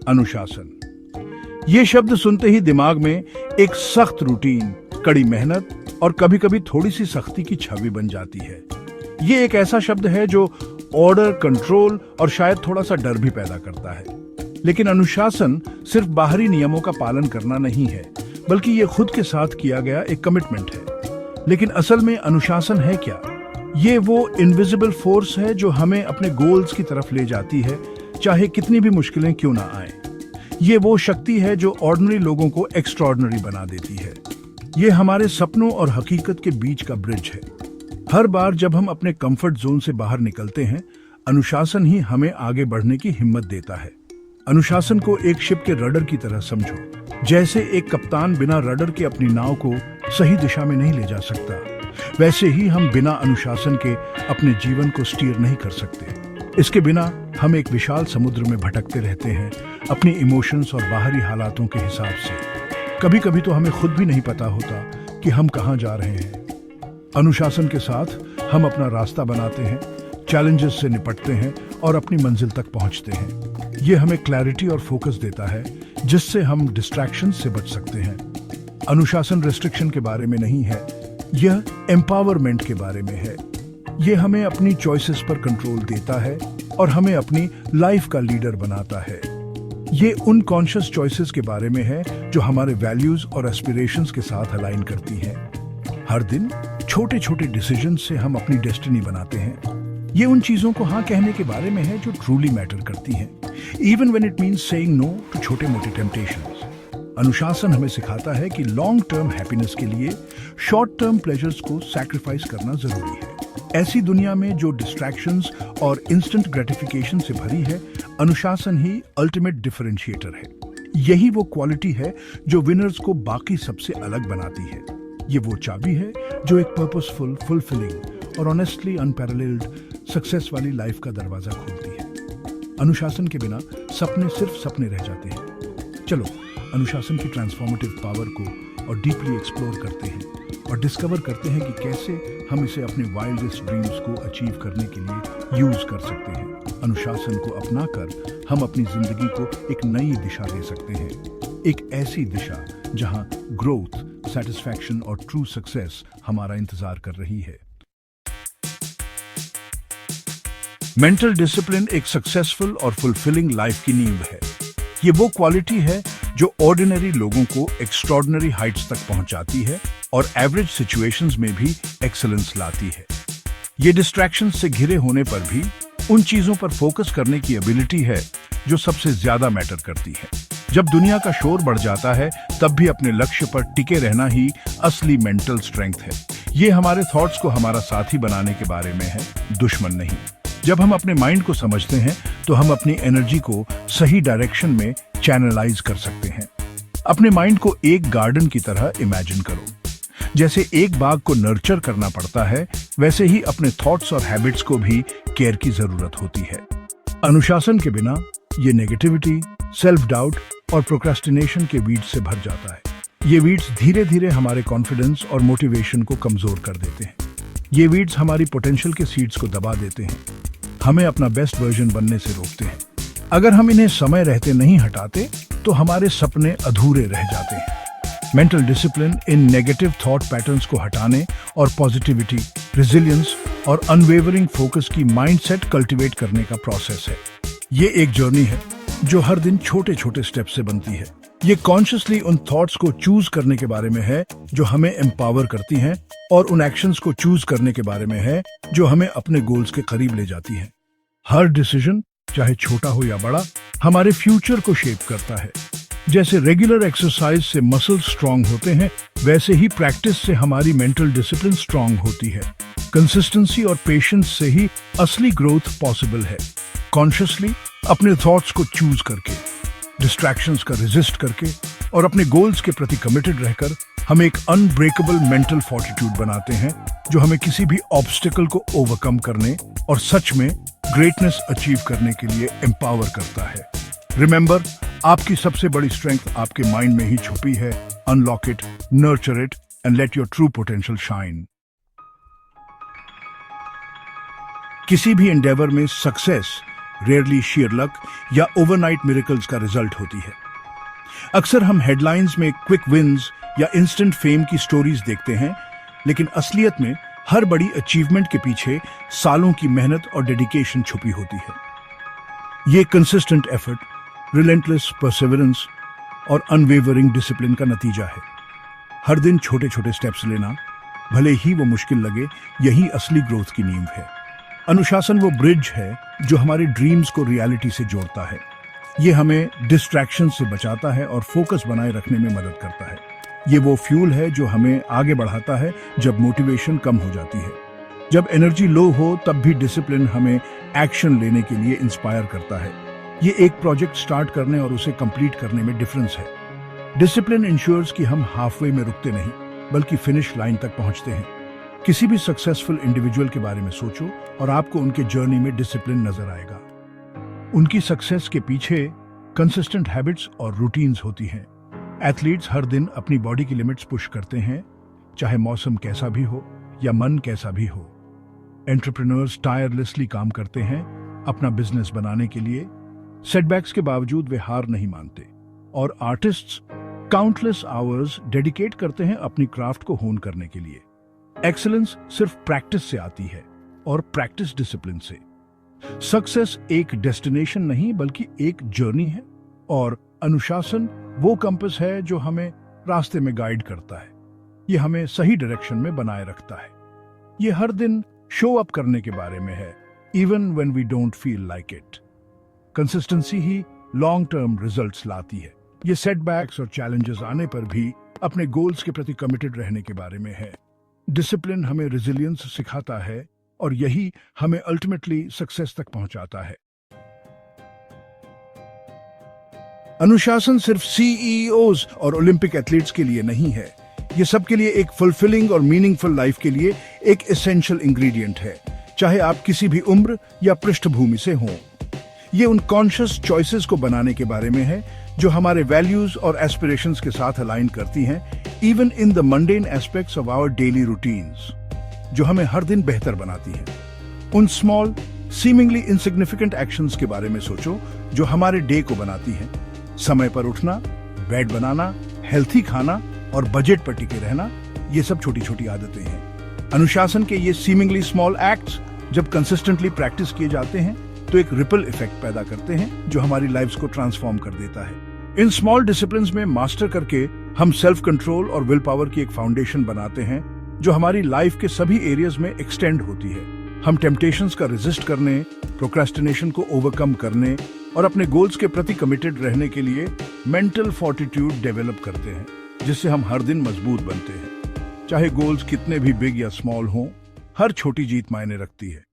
अनुशासन। ये शब्द सुनते ही दिमाग में एक सख्त रूटीन, कड़ी मेहनत और कभी-कभी थोड़ी सी सख्ती की छवि बन जाती है। ये एक ऐसा शब्द है जो ऑर्डर, कंट्रोल और शायद थोड़ा सा डर भी पैदा करता है। लेकिन अनुशासन सिर्फ बाहरी नियमों का पालन करना नहीं है, बल्कि ये खुद के साथ किया गया एक कमिटमेंट है। लेकिन असल में अनुशासन है क्या? ये वो इनविजिबल फोर्स है जो हमें अपने गोल्स की तरफ ले जाती है, चाहे कितनी भी मुश्किलें क्यों ना आए। ये वो शक्ति है जो ऑर्डिनरी लोगों को एक्स्ट्राऑर्डिनरी बना देती है। ये हमारे सपनों और हकीकत के बीच का ब्रिज है। हर बार जब हम अपने कंफर्ट जोन से बाहर निकलते हैं, अनुशासन ही हमें आगे बढ़ने की हिम्मत देता है। अनुशासन को एक शिप के रडर की तरह समझो। जैसे एक कप्तान बिना रडर के अपनी नाव को सही दिशा में नहीं ले जा सकता, वैसे ही हम बिना अनुशासन के अपने जीवन को स्टीयर नहीं कर सकते। इसके बिना हम एक विशाल समुद्र में भटकते रहते हैं, अपनी इमोशंस और बाहरी हालातों के हिसाब से। कभी कभी तो हमें खुद भी नहीं पता होता कि हम कहाँ जा रहे हैं। अनुशासन के साथ हम अपना रास्ता बनाते हैं, चैलेंजेस से निपटते हैं और अपनी मंजिल तक पहुंचते हैं। ये हमें क्लैरिटी और फोकस देता है, जिससे हम डिस्ट्रैक्शन से बच सकते हैं। अनुशासन रिस्ट्रिक्शन के बारे में नहीं है, यह एम्पावरमेंट के बारे में है। ये हमें अपनी चॉइसेस पर कंट्रोल देता है और हमें अपनी लाइफ का लीडर बनाता है। ये उन कॉन्शियस चॉइसेस के बारे में है जो हमारे वैल्यूज और एस्पिरेशंस के साथ अलाइन करती हैं। हर दिन छोटे छोटे डिसीजन से हम अपनी डेस्टिनी बनाते हैं। ये उन चीजों को हाँ कहने के बारे में है जो ट्रूली मैटर करती हैं, even when it means saying no to छोटे मोटे टेम्पटेशंस। अनुशासन हमें सिखाता है कि लॉन्ग टर्म हैप्पीनेस के लिए शॉर्ट टर्म प्लेजर्स को सैक्रिफाइस करना जरूरी है। ऐसी दुनिया में जो डिस्ट्रैक्शंस और इंस्टेंट ग्रेटिफिकेशन से भरी है, अनुशासन ही अल्टीमेट डिफरेंशिएटर है। यही वो क्वालिटी है जो विनर्स को बाकी सबसे अलग बनाती है। ये वो चाबी है जो एक पर्पसफुल, फुलफिलिंग और ऑनेस्टली अनपैरेलल्ड सक्सेस वाली लाइफ का दरवाजा खोलती है। अनुशासन के बिना सपने सिर्फ सपने रह जाते हैं। चलो अनुशासन की ट्रांसफॉर्मेटिव पावर को और डीपली एक्सप्लोर करते हैं और डिस्कवर करते हैं कि कैसे हम इसे अपने वाइल्डेस्ट ड्रीम्स को अचीव करने के लिए यूज कर सकते हैं। अनुशासन को अपनाकर हम अपनी जिंदगी को एक नई दिशा दे सकते हैं, एक ऐसी दिशा जहां ग्रोथ, सैटिस्फैक्शन और ट्रू सक्सेस हमारा इंतजार कर रही है। मेंटल डिसिप्लिन एक सक्सेसफुल और फुलफिलिंग लाइफ की नींव है। ये वो क्वालिटी है जो ऑर्डिनरी लोगों को एक्स्ट्रॉर्डिनरी हाइट्स तक पहुंचाती है और एवरेज सिचुएशंस में भी एक्सीलेंस लाती है। ये डिस्ट्रैक्शंस से घिरे होने पर भी उन चीजों पर फोकस करने की एबिलिटी है जो सबसे ज्यादा मैटर करती है। जब दुनिया का शोर बढ़ जाता है, तब भी अपने लक्ष्य पर टिके रहना ही असली मेंटल स्ट्रेंथ है। ये हमारे थॉट्स को हमारा साथी बनाने के बारे में है, दुश्मन नहीं। जब हम अपने माइंड को समझते हैं, तो हम अपनी एनर्जी को सही डायरेक्शन में चैनलाइज कर सकते हैं। अपने माइंड को एक गार्डन की तरह इमेजिन करो। जैसे एक बाग को नर्चर करना पड़ता है, वैसे ही अपने थॉट्स और हैबिट्स को भी केयर की जरूरत होती है। अनुशासन के बिना ये नेगेटिविटी, सेल्फ डाउट और प्रोक्रेस्टिनेशन के वीड्स से भर जाता है। ये वीड्स धीरे धीरे हमारे कॉन्फिडेंस और मोटिवेशन को कमजोर कर देते हैं। ये वीड्स हमारी पोटेंशियल के सीड्स को दबा देते हैं, हमें अपना बेस्ट वर्जन बनने से रोकते हैं। अगर हम इन्हें समय रहते नहीं हटाते, तो हमारे सपने अधूरे रह जाते हैं। Mental discipline in negative thought patterns को हटाने और पॉजिटिविटी, रेजिलियंस और अनवेवरिंग फोकस की माइंडसेट कल्टीवेट करने का प्रोसेस है। ये एक जर्नी है जो हर दिन छोटे छोटे स्टेप से बनती है। ये कॉन्शियसली उन थॉट्स को चूज करने के बारे में है जो हमें एम्पावर करती हैं, और उन एक्शंस को चूज करने के बारे में है जो हमें अपने गोल्स के करीब ले जाती हैं। हर डिसीजन, चाहे छोटा हो या बड़ा, हमारे फ्यूचर को शेप करता है। जैसे रेगुलर एक्सरसाइज से मसल्स स्ट्रांग होते हैं, वैसे ही प्रैक्टिस से हमारी मेंटल डिसिप्लिन स्ट्रांग होती है। कंसिस्टेंसी और पेशेंस से ही असली ग्रोथ पॉसिबल है। कॉन्शियसली अपने थॉट्स को चूज करके, डिस्ट्रैक्शंस का रेजिस्ट करके और अपने गोल्स के प्रति कमिटेड रहकर हम एक अनब्रेकेबल मेंटल फॉर्टिट्यूड बनाते हैं, जो हमें किसी भी ऑब्स्टिकल को ओवरकम करने और सच में ग्रेटनेस अचीव करने के लिए एम्पावर करता है। रिमेंबर, आपकी सबसे बड़ी स्ट्रेंथ आपके माइंड में ही छुपी है। Unlock it, nurture it and let your true potential shine. किसी भी एंडेवर में सक्सेस रेयरली sheer लक या ओवरनाइट मिरेकल्स का रिजल्ट होती है। अक्सर हम हेडलाइंस में क्विक विन्स या इंस्टेंट फेम की स्टोरीज देखते हैं, लेकिन असलियत में हर बड़ी अचीवमेंट के पीछे सालों की मेहनत और डेडिकेशन छुपी होती है। ये कंसिस्टेंट एफर्ट, रिलेंटलेस परसेवरेंस और अनवेवरिंग डिसिप्लिन का नतीजा है। हर दिन छोटे छोटे स्टेप्स लेना, भले ही वो मुश्किल लगे, यही असली ग्रोथ की नींव है। अनुशासन वो ब्रिज है जो हमारे ड्रीम्स को रियलिटी से जोड़ता है। ये हमें डिस्ट्रैक्शन से बचाता है और फोकस बनाए रखने में मदद करता है। ये वो फ्यूल है जो हमें आगे बढ़ाता है जब मोटिवेशन कम हो जाती है। जब एनर्जी लो हो तब भी डिसिप्लिन हमें एक्शन लेने के लिए इंस्पायर करता है। ये एक प्रोजेक्ट स्टार्ट करने और उसे कंप्लीट करने में डिफरेंस है। डिसिप्लिन इंश्योर्स कि हम हाफवे में रुकते नहीं, बल्कि फिनिश लाइन तक पहुंचते हैं। किसी भी सक्सेसफुल इंडिविजुअल के बारे में सोचो और आपको उनके जर्नी में डिसिप्लिन नजर आएगा। उनकी सक्सेस के पीछे कंसिस्टेंट हैबिट्स और रूटीन्स होती हैं। एथलीट्स हर दिन अपनी बॉडी की लिमिट्स पुश करते हैं, चाहे मौसम कैसा भी हो या मन कैसा भी हो। एंटरप्रेन्योर्स टायरलेसली काम करते हैं अपना बिजनेस बनाने के लिए। सेटबैक्स के बावजूद वे हार नहीं मानते। और आर्टिस्ट्स काउंटलेस आवर्स डेडिकेट करते हैं अपनी क्राफ्ट को होन करने के लिए। एक्सीलेंस सिर्फ प्रैक्टिस से आती है और प्रैक्टिस डिसिप्लिन से। सक्सेस एक डेस्टिनेशन नहीं बल्कि एक जर्नी है, और अनुशासन वो कंपास है जो हमें रास्ते में गाइड करता है। ये हमें सही डायरेक्शन में बनाए रखता है। ये हर दिन शो अप करने के बारे में है, even when we don't feel like it. Consistency ही लॉन्ग टर्म रिजल्ट्स लाती है। ये सेटबैक्स और चैलेंजेस आने पर भी अपने गोल्स के प्रति कमिटेड रहने के बारे में है। डिसिप्लिन हमें रेजिलियंस सिखाता है और यही हमें अल्टीमेटली सक्सेस तक पहुंचाता है। अनुशासन सिर्फ सीईओज और ओलंपिक एथलीट्स के लिए नहीं है, ये सबके लिए एक फुलफिलिंग और मीनिंगफुल लाइफ के लिए एक एसेंशियल इंग्रेडिएंट है, चाहे आप किसी भी उम्र या पृष्ठभूमि से हों। ये उन कॉन्शियस चॉइसेस को बनाने के बारे में है जो हमारे वैल्यूज और एस्पिरेशंस के साथ अलाइन करती हैं, even in the mundane aspects of our daily routines, जो हमें हर दिन बेहतर बनाती हैं। उन स्मॉल सीमिंगली इनसिग्निफिकेंट एक्शंस के बारे में सोचो जो हमारे डे को बनाती हैं। समय पर उठना, बेड बनाना, हेल्थी खाना और बजट पर टिके रहना, ये सब छोटी छोटी आदतें हैं। अनुशासन के ये सीमिंगली स्मॉल एक्ट्स जब कंसिस्टेंटली प्रैक्टिस किए जाते हैं तो एक रिपल इफेक्ट पैदा करते हैं जो हमारी लाइफ्स को ट्रांसफॉर्म कर देता है। इन स्मॉल डिसिप्लिन्स में मास्टर करके हम सेल्फ कंट्रोल और विल पावर की एक फाउंडेशन बनाते हैं जो हमारी लाइफ के सभी एरियाज में एक्सटेंड होती है। हम टेम्पटेशंस का रेजिस्ट करने, प्रोक्रेस्टिनेशन को ओवरकम करने और अपने गोल्स के प्रति कमिटेड रहने के लिए मेंटल फोर्टिट्यूड डेवलप करते हैं, जिससे हम हर दिन मजबूत बनते हैं। चाहे गोल्स कितने भी बिग या स्मॉल हों, हर छोटी जीत मायने रखती है।